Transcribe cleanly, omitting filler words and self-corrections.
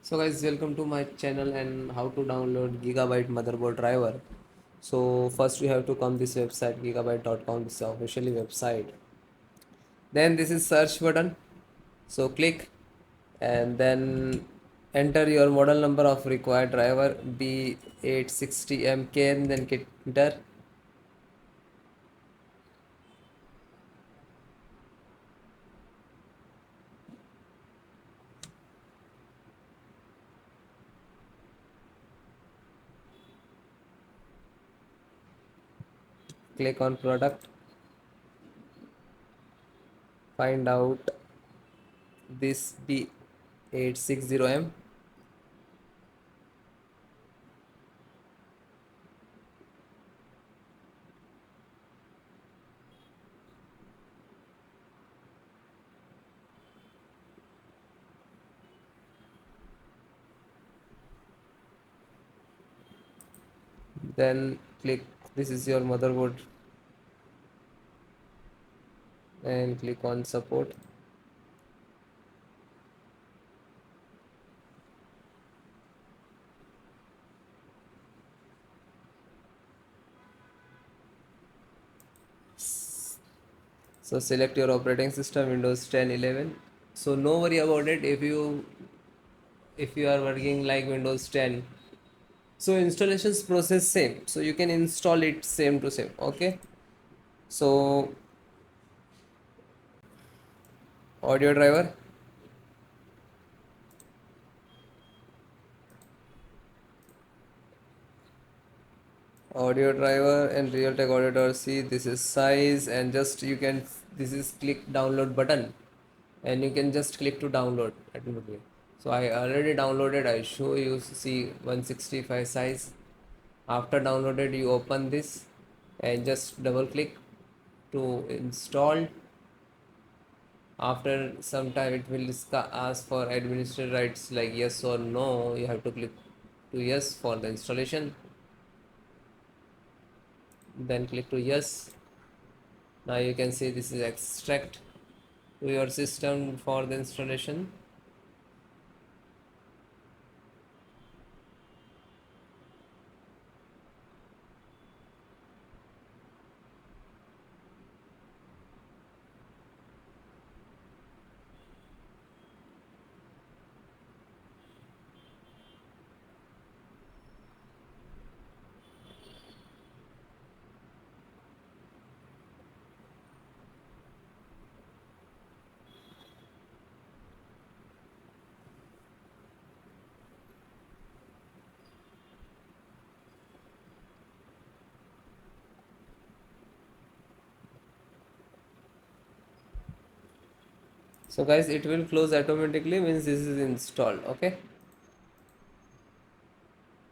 So guys, welcome to my channel and how to download Gigabyte motherboard driver. So first we have to come this website gigabyte.com. This is the officially website. Then this is search button. So click and then enter your model number of required driver B860MK and then hit enter. Click on product. Find out this B860M. Then click this is your motherboard and click on support. So select your operating system Windows 10 11. So no worry about it if you are working like Windows 10. So installations process same. So you can install it same to same. Okay. So audio driver, and Realtek audio driver. See this is size and just you can this is click download button and you can just click to download. So I already downloaded. I show you see 165 size. After downloaded you open this and just double click to install. After some time it will ask for administrator rights like yes or no. You have to click to yes for the installation, then click to yes. Now you can see this is extract to your system for the installation. So guys, it will close automatically, means this is installed. Okay.